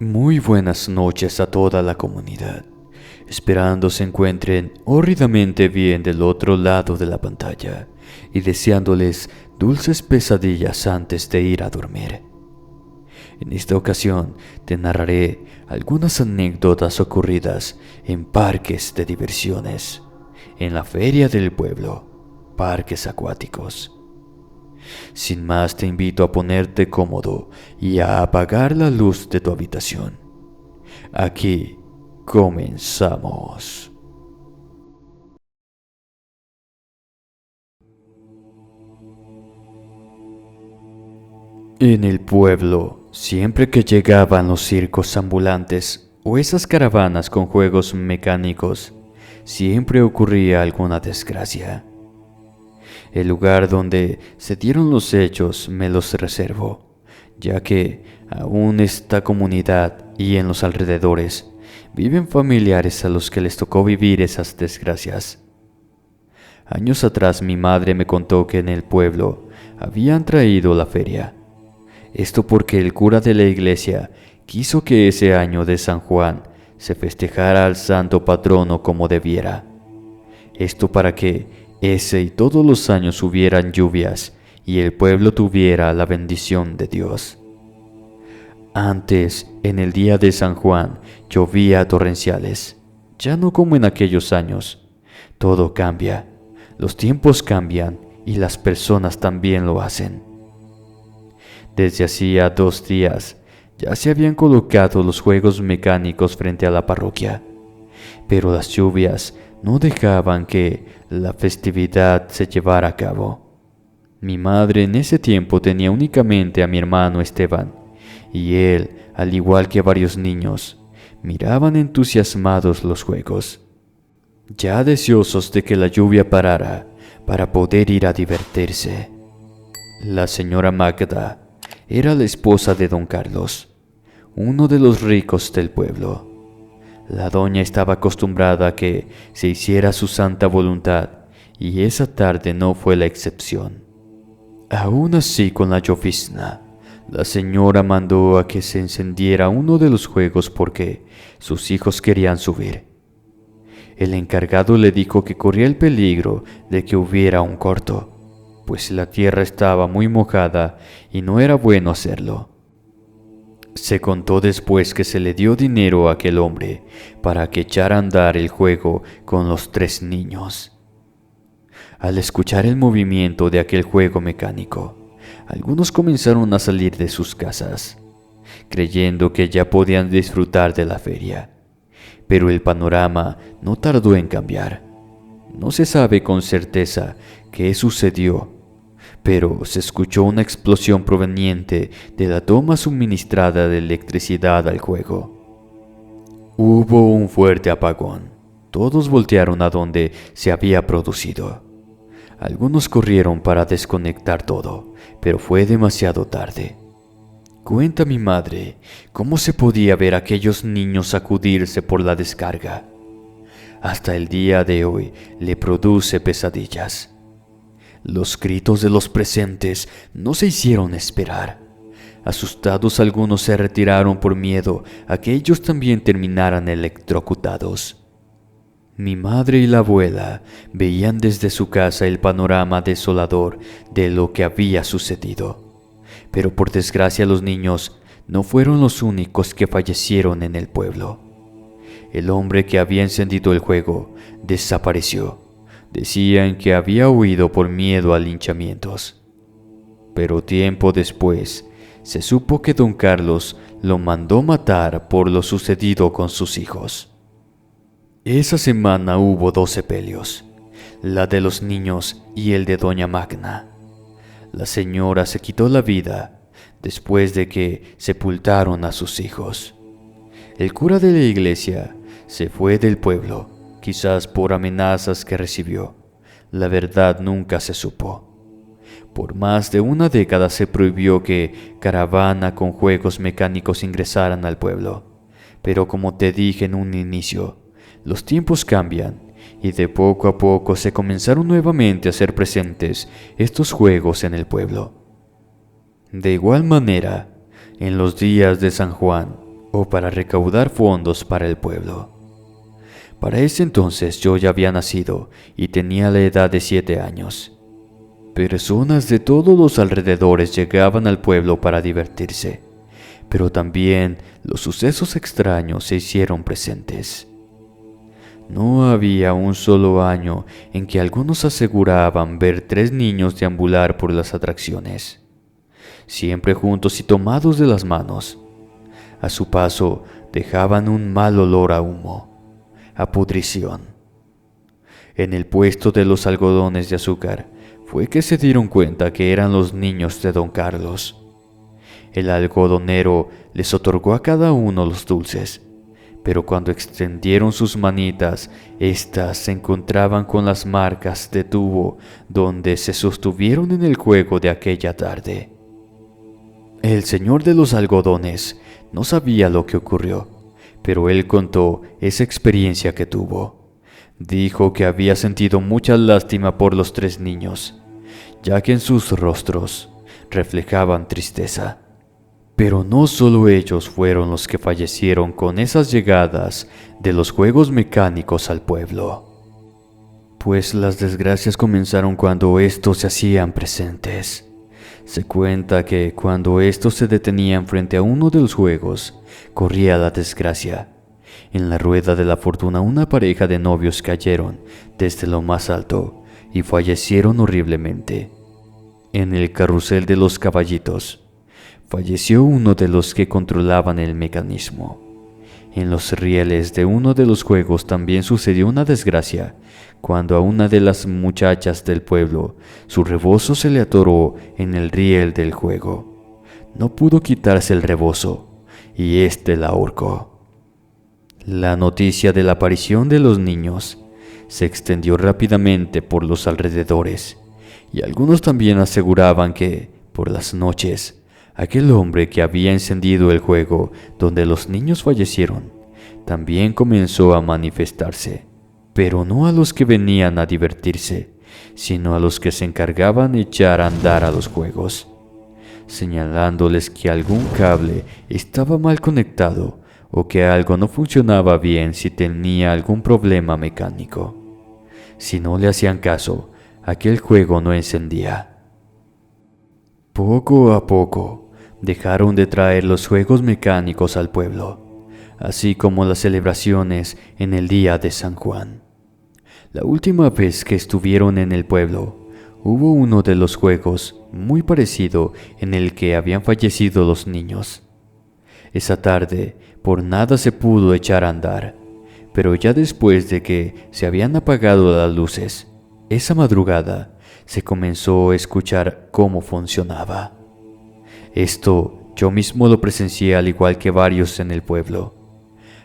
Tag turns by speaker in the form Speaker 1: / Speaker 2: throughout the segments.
Speaker 1: Muy buenas noches a toda la comunidad, esperando se encuentren horridamente bien del otro lado de la pantalla y deseándoles dulces pesadillas antes de ir a dormir. En esta ocasión te narraré algunas anécdotas ocurridas en parques de diversiones, en la feria del pueblo, parques acuáticos. Sin más, te invito a ponerte cómodo y a apagar la luz de tu habitación. Aquí comenzamos. En el pueblo, siempre que llegaban los circos ambulantes o esas caravanas con juegos mecánicos, siempre ocurría alguna desgracia. El lugar donde se dieron los hechos me los reservo, ya que aún esta comunidad y en los alrededores viven familiares a los que les tocó vivir esas desgracias. Años atrás mi madre me contó que en el pueblo habían traído la feria. Esto porque el cura de la iglesia quiso que ese año de San Juan se festejara al santo patrono como debiera. Esto para que ese y todos los años hubieran lluvias y el pueblo tuviera la bendición de Dios. Antes, en el día de San Juan, llovía torrenciales, ya no como en aquellos años. Todo cambia, los tiempos cambian y las personas también lo hacen. Desde hacía 2 días ya se habían colocado los juegos mecánicos frente a la parroquia, pero las lluvias no dejaban que la festividad se llevara a cabo. Mi madre en ese tiempo tenía únicamente a mi hermano Esteban, y él, al igual que varios niños, miraban entusiasmados los juegos, ya deseosos de que la lluvia parara para poder ir a divertirse. La señora Magda era la esposa de don Carlos, uno de los ricos del pueblo. La doña estaba acostumbrada a que se hiciera su santa voluntad, y esa tarde no fue la excepción. Aún así, con la llovizna, la señora mandó a que se encendiera uno de los juegos porque sus hijos querían subir. El encargado le dijo que corría el peligro de que hubiera un corto, pues la tierra estaba muy mojada y no era bueno hacerlo. Se contó después que se le dio dinero a aquel hombre para que echara a andar el juego con los 3 niños. Al escuchar el movimiento de aquel juego mecánico, algunos comenzaron a salir de sus casas, creyendo que ya podían disfrutar de la feria. Pero el panorama no tardó en cambiar. No se sabe con certeza qué sucedió, pero se escuchó una explosión proveniente de la toma suministrada de electricidad al juego. Hubo un fuerte apagón. Todos voltearon a donde se había producido. Algunos corrieron para desconectar todo, pero fue demasiado tarde. Cuenta mi madre cómo se podía ver a aquellos niños sacudirse por la descarga. Hasta el día de hoy le produce pesadillas. Los gritos de los presentes no se hicieron esperar. Asustados, algunos se retiraron por miedo a que ellos también terminaran electrocutados. Mi madre y la abuela veían desde su casa el panorama desolador de lo que había sucedido. Pero por desgracia los niños no fueron los únicos que fallecieron en el pueblo. El hombre que había encendido el juego desapareció. Decían que había huido por miedo a linchamientos. Pero tiempo después se supo que don Carlos lo mandó matar por lo sucedido con sus hijos. Esa semana hubo 2 sepelios, la de los niños y el de doña Magna. La señora se quitó la vida después de que sepultaron a sus hijos. El cura de la iglesia se fue del pueblo, quizás por amenazas que recibió. La verdad nunca se supo. Por más de 1 década se prohibió que caravana con juegos mecánicos ingresaran al pueblo. Pero como te dije en un inicio, los tiempos cambian y de poco a poco se comenzaron nuevamente a hacer presentes estos juegos en el pueblo. De igual manera, en los días de San Juan, o para recaudar fondos para el pueblo. Para ese entonces yo ya había nacido y tenía la edad de 7 años. Personas de todos los alrededores llegaban al pueblo para divertirse, pero también los sucesos extraños se hicieron presentes. No había un solo año en que algunos aseguraban ver 3 niños deambular por las atracciones, siempre juntos y tomados de las manos. A su paso dejaban un mal olor a humo, a pudrición. En el puesto de los algodones de azúcar fue que se dieron cuenta que eran los niños de don Carlos. El algodonero les otorgó a cada uno los dulces, pero cuando extendieron sus manitas, éstas se encontraban con las marcas de tubo donde se sostuvieron en el juego de aquella tarde. El señor de los algodones no sabía lo que ocurrió, pero él contó esa experiencia que tuvo. Dijo que había sentido mucha lástima por los 3 niños, ya que en sus rostros reflejaban tristeza. Pero no solo ellos fueron los que fallecieron con esas llegadas de los juegos mecánicos al pueblo, pues las desgracias comenzaron cuando estos se hacían presentes. Se cuenta que cuando estos se detenían frente a uno de los juegos, corría la desgracia. En la rueda de la fortuna una pareja de novios cayeron desde lo más alto y fallecieron horriblemente. En el carrusel de los caballitos, falleció uno de los que controlaban el mecanismo. En los rieles de uno de los juegos también sucedió una desgracia, cuando a una de las muchachas del pueblo su rebozo se le atoró en el riel del juego. No pudo quitarse el rebozo y éste la ahorcó. La noticia de la aparición de los niños se extendió rápidamente por los alrededores, y algunos también aseguraban que, por las noches, aquel hombre que había encendido el juego donde los niños fallecieron también comenzó a manifestarse, pero no a los que venían a divertirse, sino a los que se encargaban de echar a andar a los juegos, señalándoles que algún cable estaba mal conectado o que algo no funcionaba bien si tenía algún problema mecánico. Si no le hacían caso, aquel juego no encendía. Poco a poco, dejaron de traer los juegos mecánicos al pueblo, así como las celebraciones en el día de San Juan. La última vez que estuvieron en el pueblo, hubo uno de los juegos muy parecido en el que habían fallecido los niños. Esa tarde, por nada se pudo echar a andar, pero ya después de que se habían apagado las luces, esa madrugada se comenzó a escuchar cómo funcionaba. Esto yo mismo lo presencié al igual que varios en el pueblo.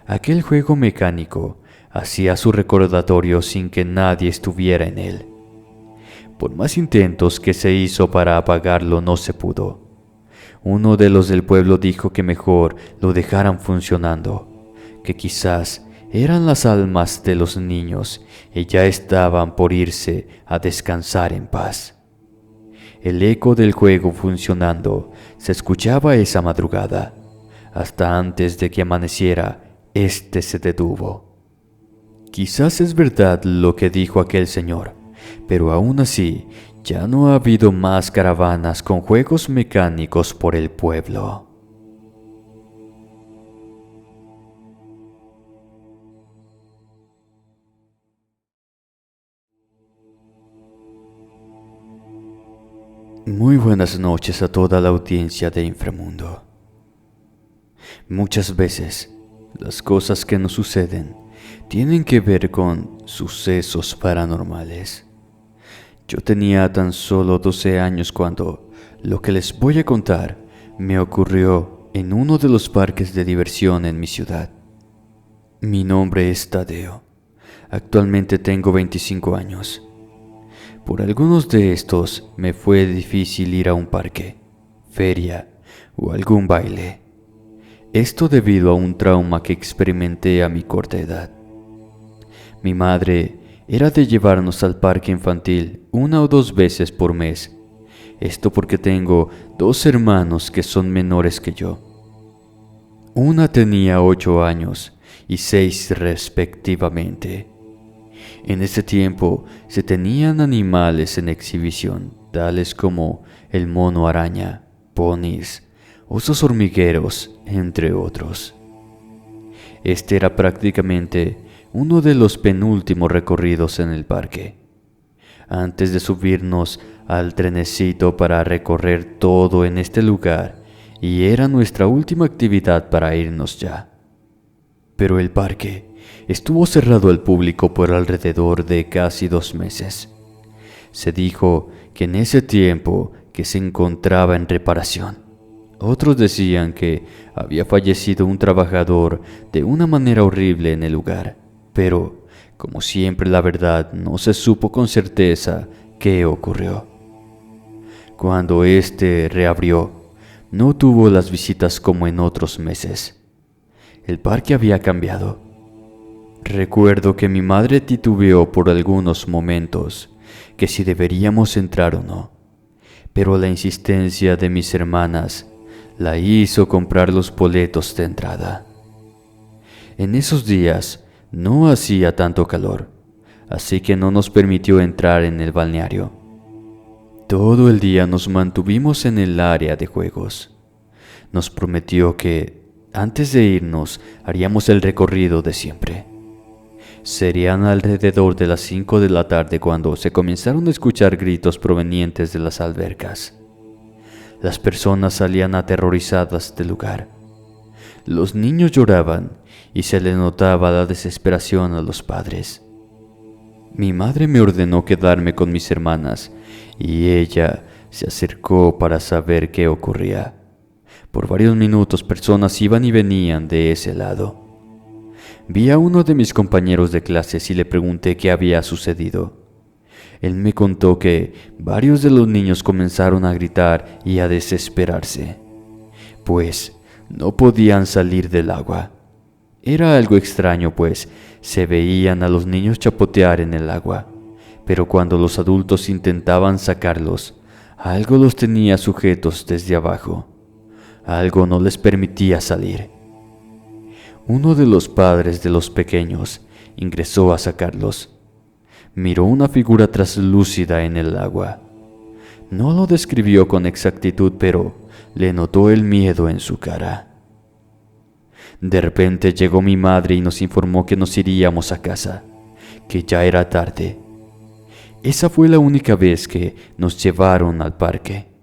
Speaker 1: Aquel juego mecánico hacía su recordatorio sin que nadie estuviera en él. Por más intentos que se hizo para apagarlo, no se pudo. Uno de los del pueblo dijo que mejor lo dejaran funcionando, que quizás eran las almas de los niños y ya estaban por irse a descansar en paz. El eco del juego funcionando se escuchaba esa madrugada. Hasta antes de que amaneciera, este se detuvo. Quizás es verdad lo que dijo aquel señor, pero aún así ya no ha habido más caravanas con juegos mecánicos por el pueblo. Muy buenas noches a toda la audiencia de Inframundo. Muchas veces, las cosas que nos suceden tienen que ver con sucesos paranormales. Yo tenía tan solo 12 años cuando lo que les voy a contar me ocurrió en uno de los parques de diversión en mi ciudad. Mi nombre es Tadeo. Actualmente tengo 25 años. Por algunos de estos me fue difícil ir a un parque, feria o algún baile. Esto debido a un trauma que experimenté a mi corta edad. Mi madre era de llevarnos al parque infantil 1 o 2 veces por mes. Esto porque tengo 2 hermanos que son menores que yo. Una tenía 8 años y 6 respectivamente. En ese tiempo se tenían animales en exhibición, tales como el mono araña, ponis, osos hormigueros, entre otros. Este era prácticamente uno de los penúltimos recorridos en el parque, antes de subirnos al trenecito para recorrer todo en este lugar, y era nuestra última actividad para irnos ya. Pero el parque estuvo cerrado al público por alrededor de casi 2 meses. Se dijo que en ese tiempo que se encontraba en reparación. Otros decían que había fallecido un trabajador de una manera horrible en el lugar, pero, como siempre, la verdad no se supo con certeza qué ocurrió. Cuando este reabrió, no tuvo las visitas como en otros meses. El parque había cambiado. Recuerdo que mi madre titubeó por algunos momentos que si deberíamos entrar o no, pero la insistencia de mis hermanas la hizo comprar los boletos de entrada. En esos días no hacía tanto calor, así que no nos permitió entrar en el balneario. Todo el día nos mantuvimos en el área de juegos. Nos prometió que, antes de irnos, haríamos el recorrido de siempre. Serían alrededor de las 5 de la tarde cuando se comenzaron a escuchar gritos provenientes de las albercas. Las personas salían aterrorizadas del lugar. Los niños lloraban y se le notaba la desesperación a los padres. Mi madre me ordenó quedarme con mis hermanas y ella se acercó para saber qué ocurría. Por varios minutos personas iban y venían de ese lado. Vi a uno de mis compañeros de clases y le pregunté qué había sucedido. Él me contó que varios de los niños comenzaron a gritar y a desesperarse, pues no podían salir del agua. Era algo extraño, pues se veían a los niños chapotear en el agua, pero cuando los adultos intentaban sacarlos, algo los tenía sujetos desde abajo. Algo no les permitía salir. Uno de los padres de los pequeños ingresó a sacarlos. Miró una figura traslúcida en el agua. No lo describió con exactitud, pero le notó el miedo en su cara. De repente llegó mi madre y nos informó que nos iríamos a casa, que ya era tarde. Esa fue la única vez que nos llevaron al parque.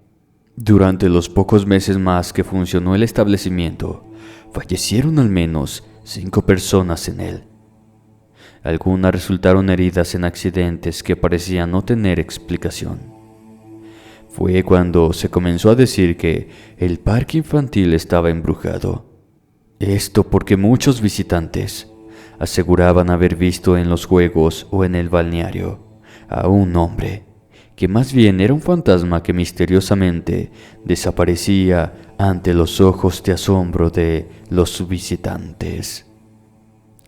Speaker 1: Durante los pocos meses más que funcionó el establecimiento, fallecieron al menos 5 personas en él. Algunas resultaron heridas en accidentes que parecían no tener explicación. Fue cuando se comenzó a decir que el parque infantil estaba embrujado. Esto porque muchos visitantes aseguraban haber visto en los juegos o en el balneario a un hombre, que más bien era un fantasma que misteriosamente desaparecía ante los ojos de asombro de los visitantes.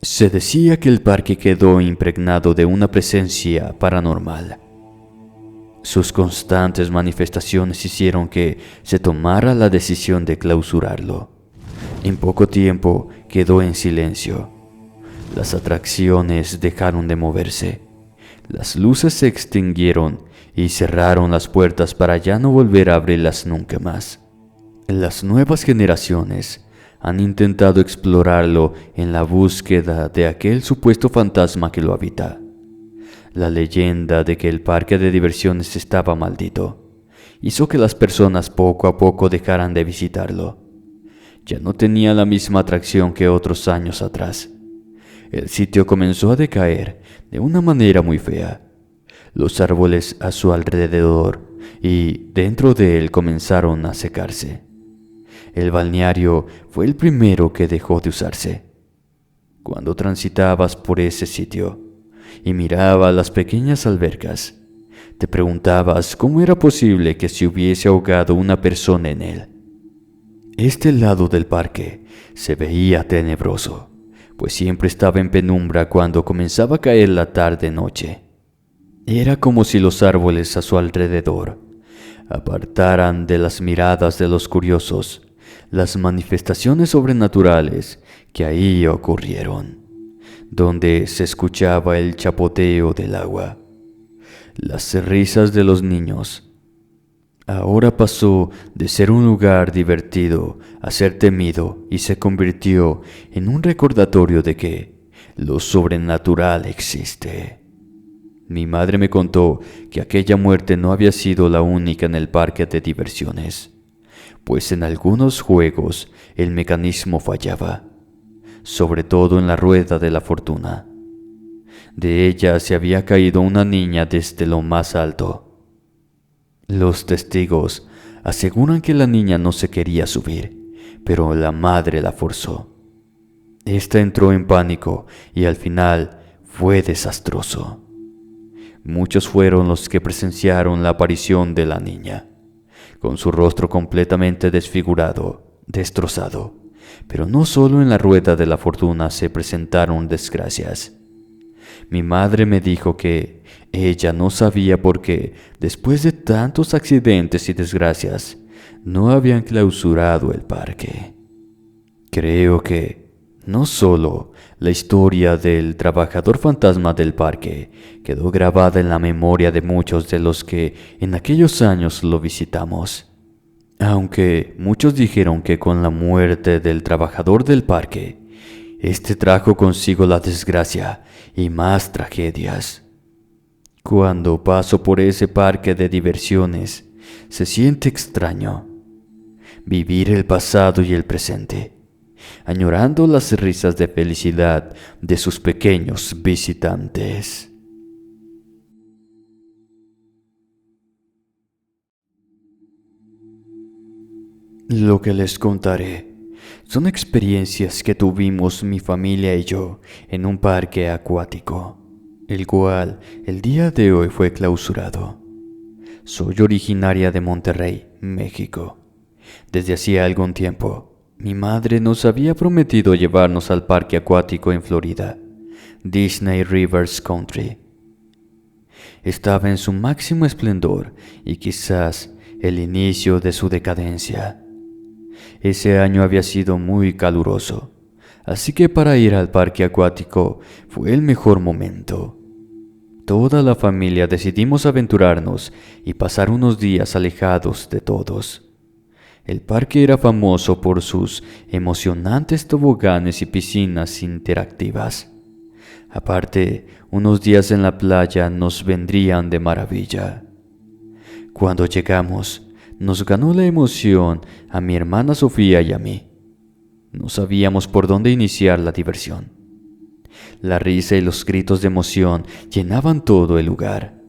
Speaker 1: Se decía que el parque quedó impregnado de una presencia paranormal. Sus constantes manifestaciones hicieron que se tomara la decisión de clausurarlo. En poco tiempo quedó en silencio. Las atracciones dejaron de moverse. Las luces se extinguieron y cerraron las puertas para ya no volver a abrirlas nunca más. Las nuevas generaciones han intentado explorarlo en la búsqueda de aquel supuesto fantasma que lo habita. La leyenda de que el parque de diversiones estaba maldito hizo que las personas poco a poco dejaran de visitarlo. Ya no tenía la misma atracción que otros años atrás. El sitio comenzó a decaer de una manera muy fea. Los árboles a su alrededor y dentro de él comenzaron a secarse. El balneario fue el primero que dejó de usarse. Cuando transitabas por ese sitio y mirabas las pequeñas albercas, te preguntabas cómo era posible que se hubiese ahogado una persona en él. Este lado del parque se veía tenebroso, pues siempre estaba en penumbra cuando comenzaba a caer la tarde-noche. Era como si los árboles a su alrededor apartaran de las miradas de los curiosos las manifestaciones sobrenaturales que ahí ocurrieron, donde se escuchaba el chapoteo del agua, las risas de los niños. Ahora pasó de ser un lugar divertido a ser temido y se convirtió en un recordatorio de que lo sobrenatural existe. Mi madre me contó que aquella muerte no había sido la única en el parque de diversiones, pues en algunos juegos el mecanismo fallaba, sobre todo en la rueda de la fortuna. De ella se había caído una niña desde lo más alto. Los testigos aseguran que la niña no se quería subir, pero la madre la forzó. Esta entró en pánico y al final fue desastroso. Muchos fueron los que presenciaron la aparición de la niña, con su rostro completamente desfigurado, destrozado. Pero no solo en la rueda de la fortuna se presentaron desgracias. Mi madre me dijo que ella no sabía por qué, después de tantos accidentes y desgracias, no habían clausurado el parque. Creo que no solo la historia del trabajador fantasma del parque quedó grabada en la memoria de muchos de los que en aquellos años lo visitamos, aunque muchos dijeron que con la muerte del trabajador del parque, este trajo consigo la desgracia y más tragedias. Cuando paso por ese parque de diversiones, se siente extraño vivir el pasado y el presente, añorando las risas de felicidad de sus pequeños visitantes. Lo que les contaré son experiencias que tuvimos mi familia y yo en un parque acuático, el cual el día de hoy fue clausurado. Soy originaria de Monterrey, México. Desde hacía algún tiempo, mi madre nos había prometido llevarnos al parque acuático en Florida, Disney Rivers Country. Estaba en su máximo esplendor y quizás el inicio de su decadencia. Ese año había sido muy caluroso, así que para ir al parque acuático fue el mejor momento. Toda la familia decidimos aventurarnos y pasar unos días alejados de todos. El parque era famoso por sus emocionantes toboganes y piscinas interactivas. Aparte, unos días en la playa nos vendrían de maravilla. Cuando llegamos, nos ganó la emoción a mi hermana Sofía y a mí. No sabíamos por dónde iniciar la diversión. La risa y los gritos de emoción llenaban todo el lugar.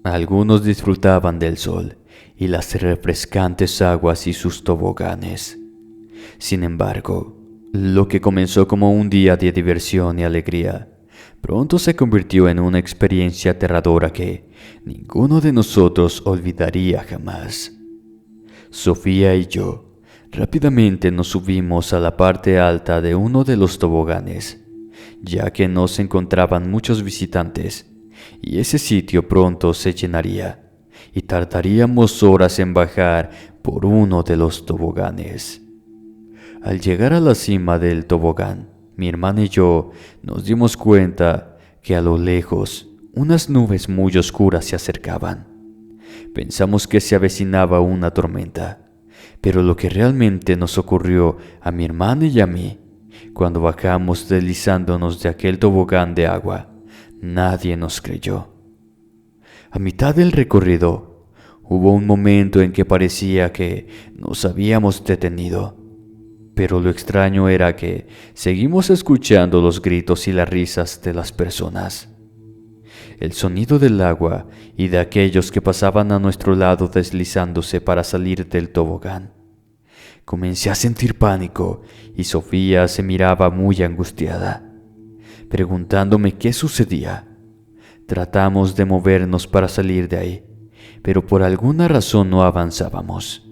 Speaker 1: Algunos disfrutaban del sol y las refrescantes aguas y sus toboganes. Sin embargo, lo que comenzó como un día de diversión y alegría, pronto se convirtió en una experiencia aterradora que ninguno de nosotros olvidaría jamás. Sofía y yo rápidamente nos subimos a la parte alta de uno de los toboganes, ya que no se encontraban muchos visitantes y ese sitio pronto se llenaría y tardaríamos horas en bajar por uno de los toboganes. Al llegar a la cima del tobogán, mi hermana y yo nos dimos cuenta que a lo lejos unas nubes muy oscuras se acercaban. Pensamos que se avecinaba una tormenta, pero lo que realmente nos ocurrió a mi hermana y a mí, cuando bajamos deslizándonos de aquel tobogán de agua, nadie nos creyó. A mitad del recorrido, hubo un momento en que parecía que nos habíamos detenido, pero lo extraño era que seguimos escuchando los gritos y las risas de las personas. El sonido del agua y de aquellos que pasaban a nuestro lado deslizándose para salir del tobogán. Comencé a sentir pánico y Sofía se miraba muy angustiada, preguntándome qué sucedía. Tratamos de movernos para salir de ahí, pero por alguna razón no avanzábamos.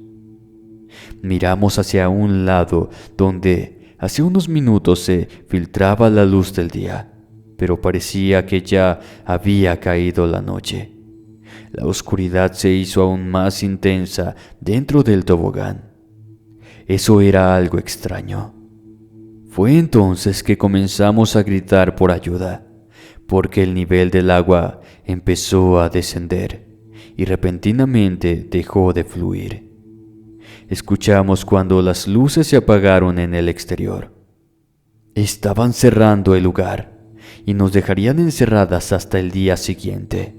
Speaker 1: Miramos hacia un lado donde hace unos minutos se filtraba la luz del día, pero parecía que ya había caído la noche. La oscuridad se hizo aún más intensa dentro del tobogán. Eso era algo extraño. Fue entonces que comenzamos a gritar por ayuda, porque el nivel del agua empezó a descender y repentinamente dejó de fluir. Escuchamos cuando las luces se apagaron en el exterior. Estaban cerrando el lugar y nos dejarían encerradas hasta el día siguiente.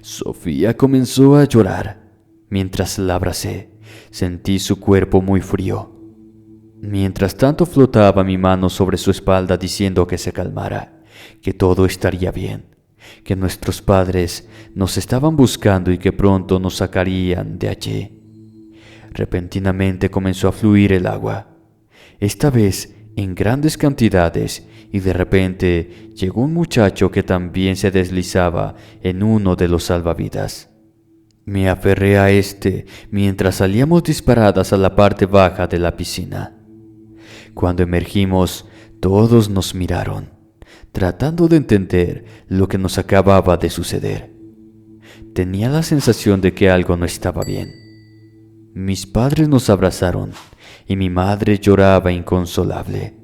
Speaker 1: Sofía comenzó a llorar. Mientras la abracé, sentí su cuerpo muy frío. Mientras tanto flotaba mi mano sobre su espalda diciendo que se calmara, que todo estaría bien, que nuestros padres nos estaban buscando y que pronto nos sacarían de allí. Repentinamente comenzó a fluir el agua, esta vez en grandes cantidades, y de repente llegó un muchacho que también se deslizaba en uno de los salvavidas. Me aferré a este mientras salíamos disparadas a la parte baja de la piscina. Cuando emergimos, todos nos miraron, tratando de entender lo que nos acababa de suceder. Tenía la sensación de que algo no estaba bien. Mis padres nos abrazaron y mi madre lloraba inconsolable.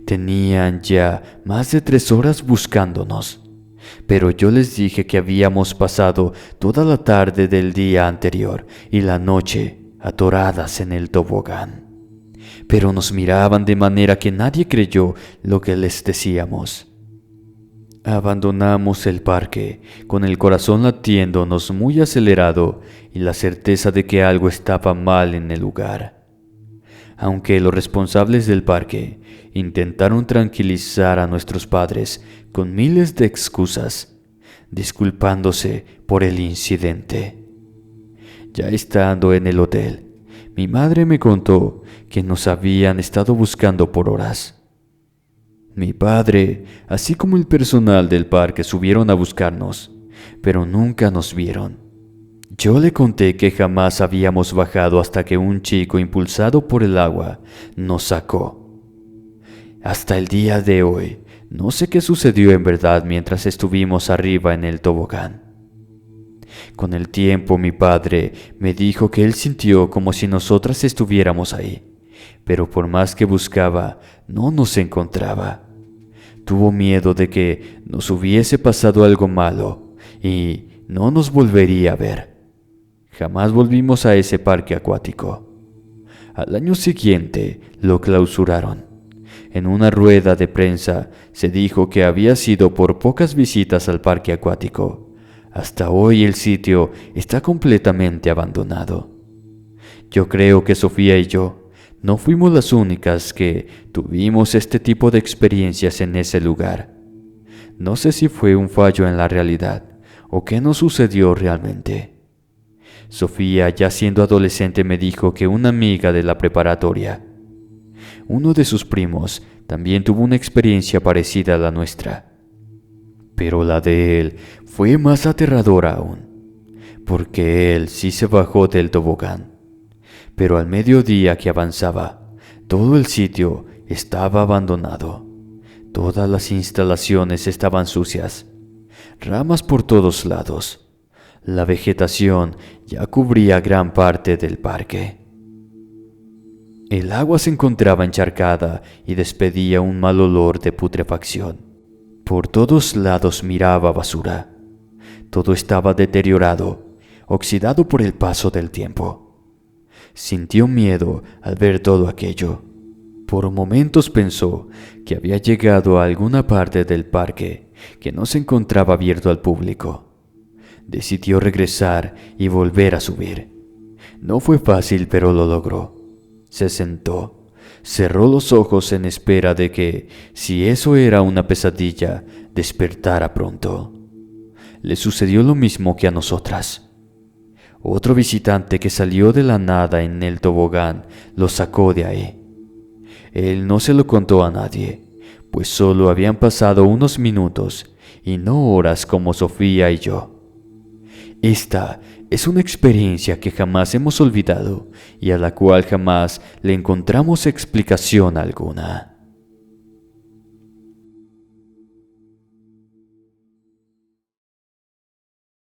Speaker 1: Tenían ya más de 3 horas buscándonos, pero yo les dije que habíamos pasado toda la tarde del día anterior y la noche atoradas en el tobogán. Pero nos miraban de manera que nadie creyó lo que les decíamos. Abandonamos el parque con el corazón latiéndonos muy acelerado y la certeza de que algo estaba mal en el lugar. Aunque los responsables del parque intentaron tranquilizar a nuestros padres con miles de excusas, disculpándose por el incidente. Ya estando en el hotel, mi madre me contó que nos habían estado buscando por horas. Mi padre, así como el personal del parque, subieron a buscarnos, pero nunca nos vieron. Yo le conté que jamás habíamos bajado hasta que un chico impulsado por el agua nos sacó. Hasta el día de hoy, no sé qué sucedió en verdad mientras estuvimos arriba en el tobogán. Con el tiempo mi padre me dijo que él sintió como si nosotras estuviéramos ahí, pero por más que buscaba, no nos encontraba. Tuvo miedo de que nos hubiese pasado algo malo y no nos volvería a ver. Jamás volvimos a ese parque acuático. Al año siguiente lo clausuraron. En una rueda de prensa se dijo que había sido por pocas visitas al parque acuático. Hasta hoy el sitio está completamente abandonado. Yo creo que Sofía y yo no fuimos las únicas que tuvimos este tipo de experiencias en ese lugar. No sé si fue un fallo en la realidad o qué nos sucedió realmente. Sofía, ya siendo adolescente, me dijo que una amiga de la preparatoria, uno de sus primos, también tuvo una experiencia parecida a la nuestra. Pero la de él fue más aterradora aún, porque él sí se bajó del tobogán. Pero al mediodía que avanzaba, todo el sitio estaba abandonado. Todas las instalaciones estaban sucias, ramas por todos lados. La vegetación ya cubría gran parte del parque. El agua se encontraba encharcada y despedía un mal olor de putrefacción. Por todos lados miraba basura. Todo estaba deteriorado, oxidado por el paso del tiempo. Sintió miedo al ver todo aquello. Por momentos pensó que había llegado a alguna parte del parque que no se encontraba abierto al público. Decidió regresar y volver a subir. No fue fácil, pero lo logró. Se sentó, cerró los ojos en espera de que, si eso era una pesadilla, despertara pronto. Le sucedió lo mismo que a nosotras. Otro visitante que salió de la nada en el tobogán lo sacó de ahí. Él no se lo contó a nadie, pues solo habían pasado unos minutos y no horas como Sofía y yo. Esta es una experiencia que jamás hemos olvidado y a la cual jamás le encontramos explicación alguna.